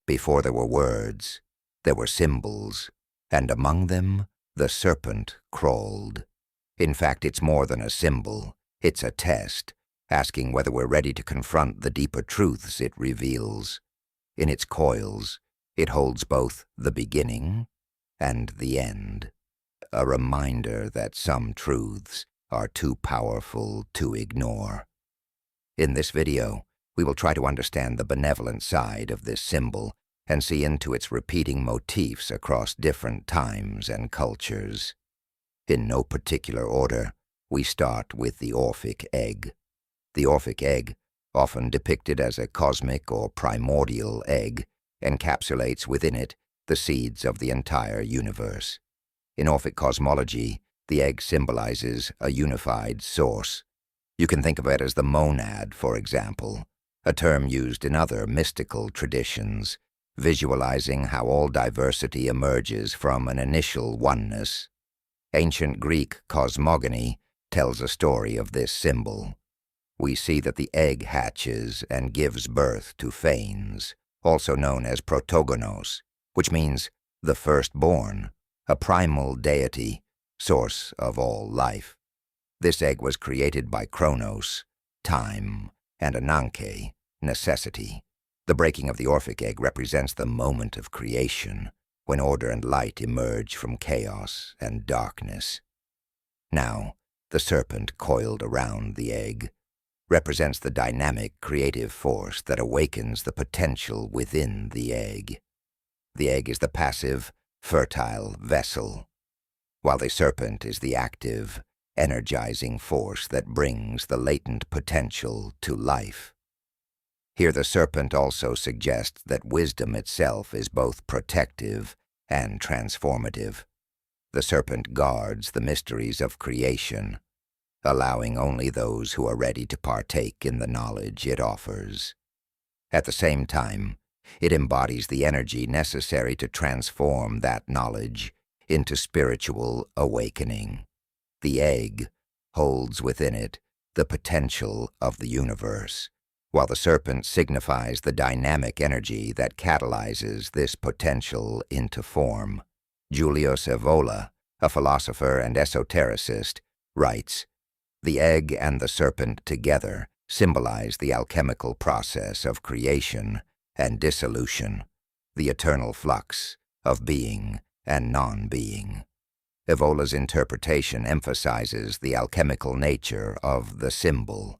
Before there were words, there were symbols, and among them the serpent crawled. In fact, it's more than a symbol. It's a test, asking whether we're ready to confront the deeper truths it reveals. In its coils, it holds both the beginning and the end, a reminder that some truths are too powerful to ignore. In this video, we will try to understand the benevolent side of this symbol and see into its repeating motifs across different times and cultures. In no particular order, we start with the Orphic egg. The Orphic egg, often depicted as a cosmic or primordial egg, encapsulates within it the seeds of the entire universe. In Orphic cosmology, the egg symbolizes a unified source. You can think of it as the monad, for example, a term used in other mystical traditions, visualizing how all diversity emerges from an initial oneness. Ancient Greek cosmogony tells a story of this symbol. We see that the egg hatches and gives birth to Phanes, also known as protogonos, which means the firstborn, a primal deity, source of all life. This egg was created by Kronos, time, and Ananke, necessity. The breaking of the Orphic egg represents the moment of creation, when order and light emerge from chaos and darkness. Now, the serpent coiled around the egg represents the dynamic creative force that awakens the potential within the egg. The egg is the passive, fertile vessel, while the serpent is the active, energizing force that brings the latent potential to life. Here the serpent also suggests that wisdom itself is both protective and transformative. The serpent guards the mysteries of creation, allowing only those who are ready to partake in the knowledge it offers. At the same time, it embodies the energy necessary to transform that knowledge into spiritual awakening. The egg holds within it the potential of the universe, while the serpent signifies the dynamic energy that catalyzes this potential into form. Julius Evola, a philosopher and esotericist, writes, "The egg and the serpent together symbolize the alchemical process of creation and dissolution, the eternal flux of being and non-being." Evola's interpretation emphasizes the alchemical nature of the symbol,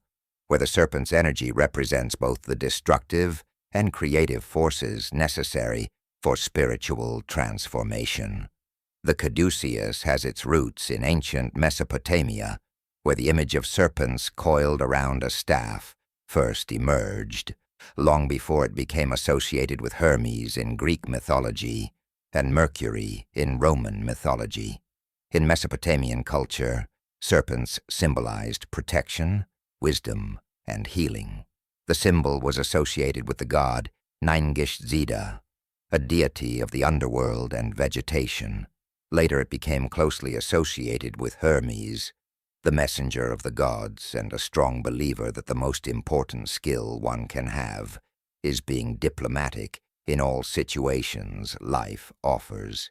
where the serpent's energy represents both the destructive and creative forces necessary for spiritual transformation. The caduceus has its roots in ancient Mesopotamia, where the image of serpents coiled around a staff first emerged, long before it became associated with Hermes in Greek mythology and Mercury in Roman mythology. In Mesopotamian culture, serpents symbolized protection, wisdom, and healing. The symbol was associated with the god Ningish-Zida, a deity of the underworld and vegetation. Later it became closely associated with Hermes, the messenger of the gods and a strong believer that the most important skill one can have is being diplomatic in all situations life offers.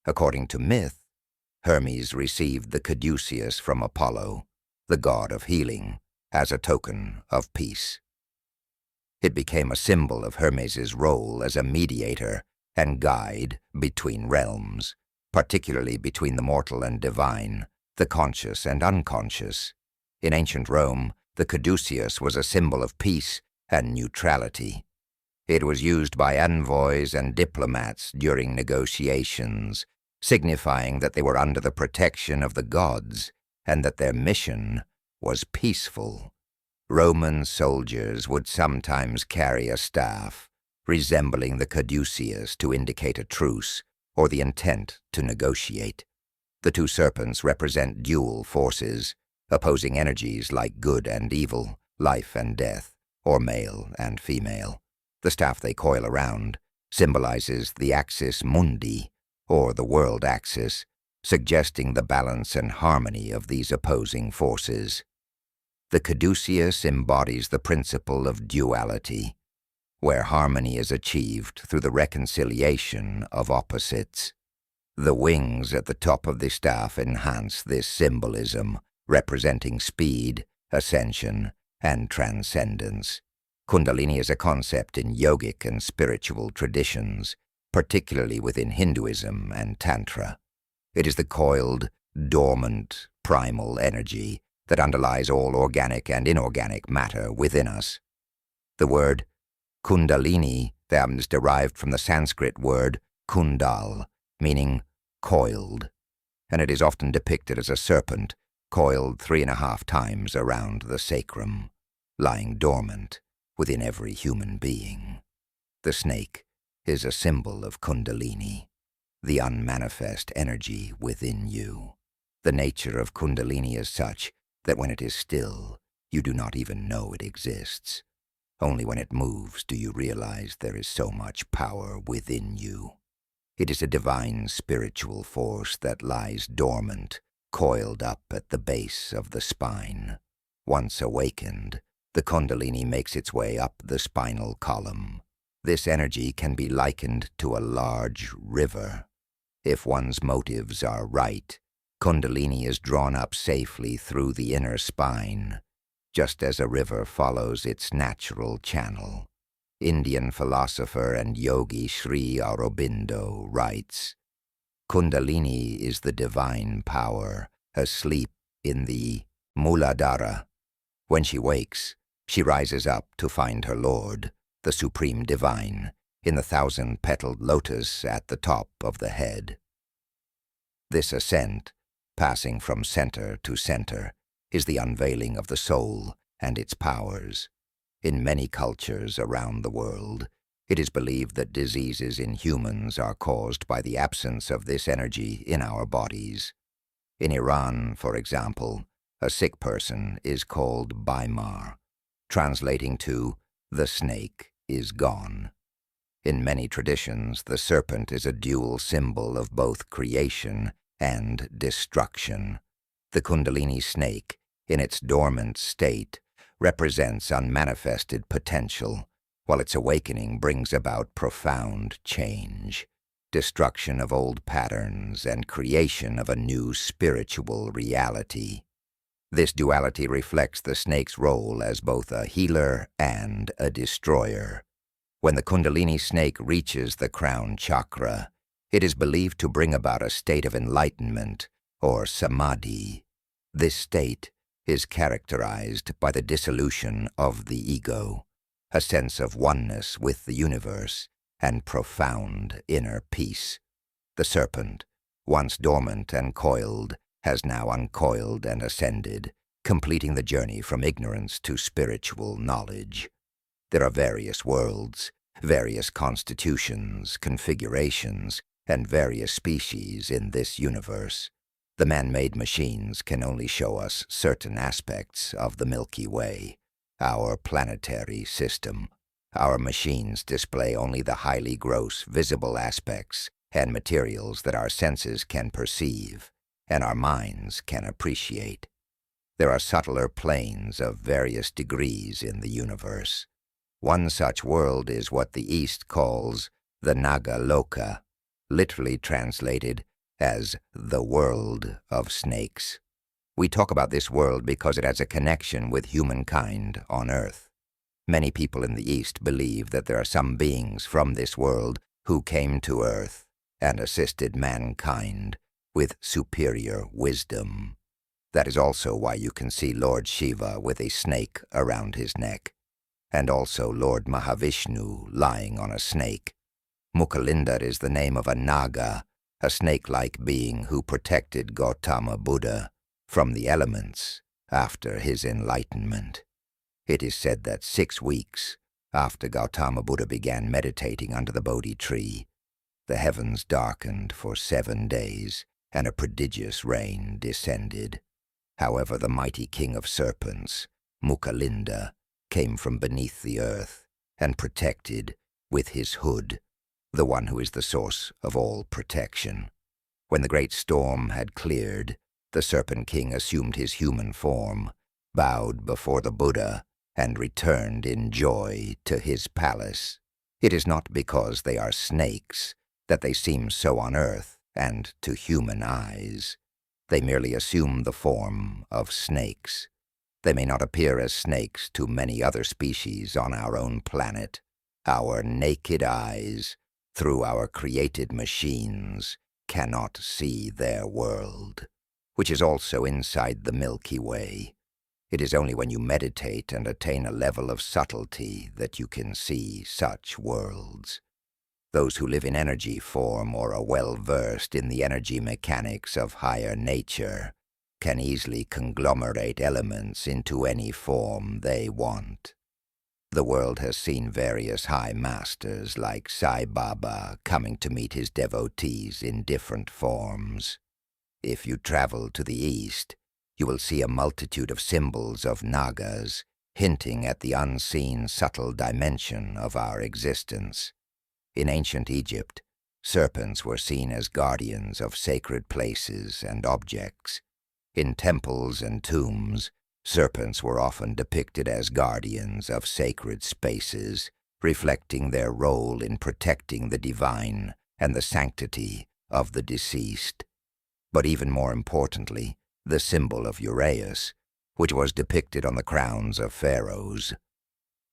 According to myth, Hermes received the caduceus from Apollo, the god of healing, as a token of peace. It became a symbol of Hermes's role as a mediator and guide between realms, particularly between the mortal and divine, the conscious and unconscious. In ancient Rome, the caduceus was a symbol of peace and neutrality. It was used by envoys and diplomats during negotiations, signifying that they were under the protection of the gods and that their mission was peaceful. Roman soldiers would sometimes carry a staff, resembling the caduceus, to indicate a truce or the intent to negotiate. The two serpents represent dual forces, opposing energies like good and evil, life and death, or male and female. The staff they coil around symbolizes the axis mundi, or the world axis, suggesting the balance and harmony of these opposing forces. The caduceus embodies the principle of duality. where harmony is achieved through the reconciliation of opposites. The wings at the top of the staff enhance this symbolism, representing speed, ascension, and transcendence. Kundalini is a concept in yogic and spiritual traditions, particularly within Hinduism and Tantra. It is the coiled, dormant, primal energy that underlies all organic and inorganic matter within us. The word Kundalini is derived from the Sanskrit word kundal, meaning coiled, and it is often depicted as a serpent coiled 3.5 times around the sacrum, lying dormant within every human being. The snake is a symbol of Kundalini, the unmanifest energy within you. The nature of Kundalini is such that when it is still, you do not even know it exists. Only when it moves do you realize there is so much power within you. It is a divine spiritual force that lies dormant, coiled up at the base of the spine. Once awakened, the Kundalini makes its way up the spinal column. This energy can be likened to a large river. If one's motives are right, Kundalini is drawn up safely through the inner spine, just as a river follows its natural channel. Indian philosopher and yogi Sri Aurobindo writes, Kundalini is the divine power asleep in the Muladhara. When she wakes, she rises up to find her Lord, the Supreme Divine, in the 1,000-petaled lotus at the top of the head. This ascent, passing from center to center, is the unveiling of the soul and its powers. In many cultures around the world, it is believed that diseases in humans are caused by the absence of this energy in our bodies. In Iran, for example, a sick person is called Baimar, translating to the snake is gone. In many traditions, the serpent is a dual symbol of both creation and destruction. The Kundalini snake, in its dormant state, represents unmanifested potential, while its awakening brings about profound change, destruction of old patterns and creation of a new spiritual reality. This duality reflects the snake's role as both a healer and a destroyer. When the Kundalini snake reaches the crown chakra, it is believed to bring about a state of enlightenment, or samadhi. This state is characterized by the dissolution of the ego, a sense of oneness with the universe, and profound inner peace. The serpent, once dormant and coiled, has now uncoiled and ascended, completing the journey from ignorance to spiritual knowledge. There are various worlds, various constitutions, configurations, and various species in this universe. The man-made machines can only show us certain aspects of the Milky Way, our planetary system. Our machines display only the highly gross, visible aspects and materials that our senses can perceive and our minds can appreciate. There are subtler planes of various degrees in the universe. One such world is what the East calls the Naga Loka, literally translated as the world of snakes. We talk about this world because it has a connection with humankind on Earth. Many people in the East believe that there are some beings from this world who came to Earth and assisted mankind with superior wisdom. That is also why you can see Lord Shiva with a snake around his neck, and also Lord Mahavishnu lying on a snake. Mukhalindar is the name of a Naga, a snake-like being who protected Gautama Buddha from the elements after his enlightenment. It is said that 6 weeks after Gautama Buddha began meditating under the Bodhi tree, the heavens darkened for 7 days, and a prodigious rain descended. However, the mighty king of serpents, Mukhalindar, came from beneath the earth and protected with his hood the one who is the source of all protection. When the great storm had cleared, the Serpent King assumed his human form, bowed before the Buddha, and returned in joy to his palace. It is not because they are snakes that they seem so on earth and to human eyes. They merely assume the form of snakes. They may not appear as snakes to many other species on our own planet. Our naked eyes, through our created machines, cannot see their world, which is also inside the Milky Way. It is only when you meditate and attain a level of subtlety that you can see such worlds. Those who live in energy form or are well versed in the energy mechanics of higher nature can easily conglomerate elements into any form they want. The world has seen various high masters like Sai Baba coming to meet his devotees in different forms. If you travel to the east, you will see a multitude of symbols of Nagas, hinting at the unseen subtle dimension of our existence. In ancient Egypt, serpents were seen as guardians of sacred places and objects. In temples and tombs, serpents were often depicted as guardians of sacred spaces, reflecting their role in protecting the divine and the sanctity of the deceased. But even more importantly, the symbol of Uraeus, which was depicted on the crowns of pharaohs,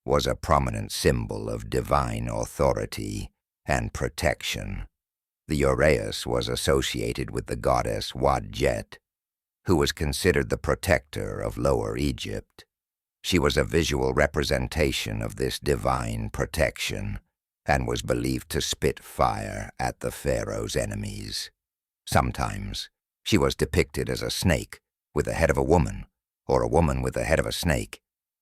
was a prominent symbol of divine authority and protection. The Uraeus was associated with the goddess Wadjet, who was considered the protector of Lower Egypt. She was a visual representation of this divine protection and was believed to spit fire at the pharaoh's enemies. Sometimes she was depicted as a snake with the head of a woman, or a woman with the head of a snake.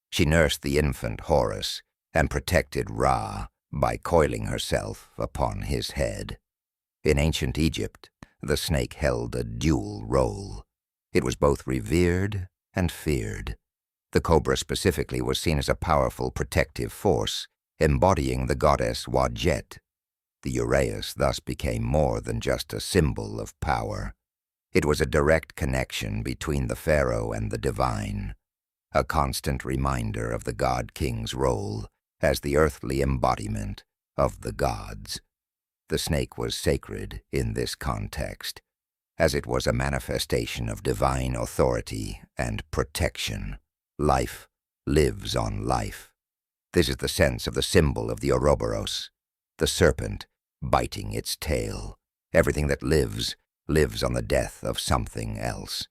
She nursed the infant Horus and protected Ra by coiling herself upon his head. In ancient Egypt, the snake held a dual role. It was both revered and feared. The cobra specifically was seen as a powerful protective force, embodying the goddess Wadjet. The Uraeus thus became more than just a symbol of power. It was a direct connection between the pharaoh and the divine, a constant reminder of the god-king's role as the earthly embodiment of the gods. The snake was sacred in this context, as it was a manifestation of divine authority and protection. Life lives on life. This is the sense of the symbol of the Ouroboros, the serpent biting its tail. Everything that lives on the death of something else.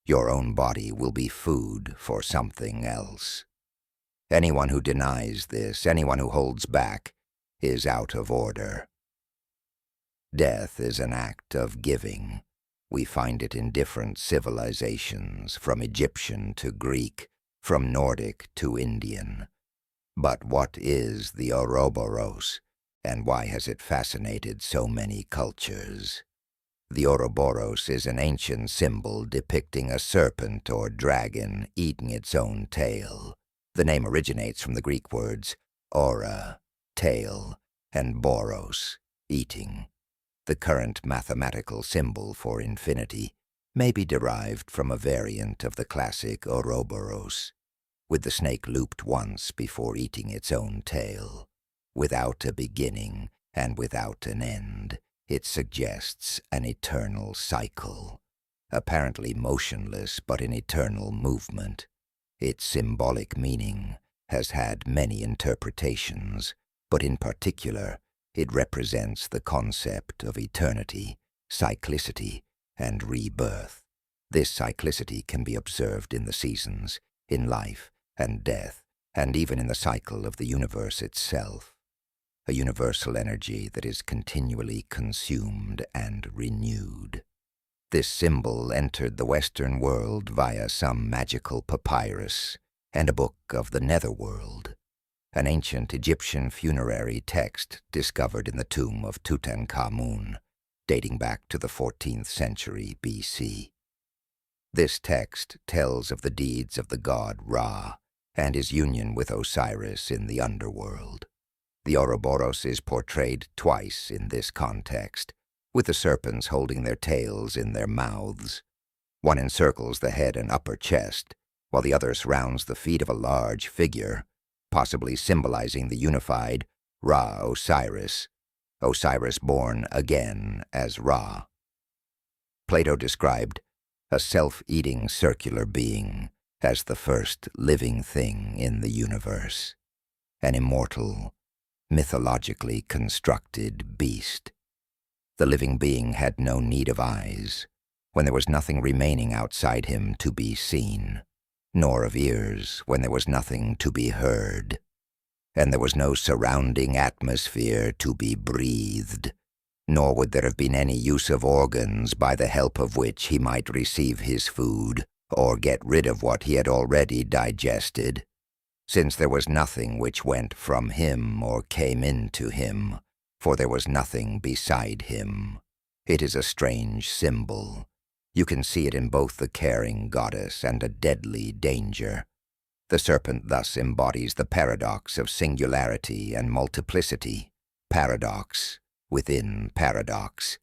Your own body will be food for something else. Anyone who denies this, anyone who holds back, is out of order. Death is an act of giving. We find it in different civilizations, from Egyptian to Greek, from Nordic to Indian. But what is the Ouroboros, and why has it fascinated so many cultures? The Ouroboros is an ancient symbol depicting a serpent or dragon eating its own tail. The name originates from the Greek words aura, tail, and boros, eating. The current mathematical symbol for infinity may be derived from a variant of the classic Ouroboros, with the snake looped once before eating its own tail. Without a beginning and without an end, it suggests an eternal cycle, apparently motionless but in eternal movement. Its symbolic meaning has had many interpretations, but in particular, it represents the concept of eternity, cyclicity, and rebirth. This cyclicity can be observed in the seasons, in life and death, and even in the cycle of the universe itself. A universal energy that is continually consumed and renewed. This symbol entered the Western world via some magical papyrus and a book of the netherworld, an ancient Egyptian funerary text discovered in the tomb of Tutankhamun, dating back to the 14th century BC. This text tells of the deeds of the god Ra and his union with Osiris in the underworld. The Ouroboros is portrayed twice in this context, with the serpents holding their tails in their mouths. One encircles the head and upper chest, while the other surrounds the feet of a large figure, possibly symbolizing the unified Ra Osiris, Osiris born again as Ra. Plato described a self-eating circular being as the first living thing in the universe, an immortal, mythologically constructed beast. The living being had no need of eyes, when there was nothing remaining outside him to be seen, nor of ears when there was nothing to be heard, and there was no surrounding atmosphere to be breathed, nor would there have been any use of organs by the help of which he might receive his food or get rid of what he had already digested, since there was nothing which went from him or came into him, for there was nothing beside him. It is a strange symbol. You can see it in both the caring goddess and a deadly danger. The serpent thus embodies the paradox of singularity and multiplicity, paradox within paradox,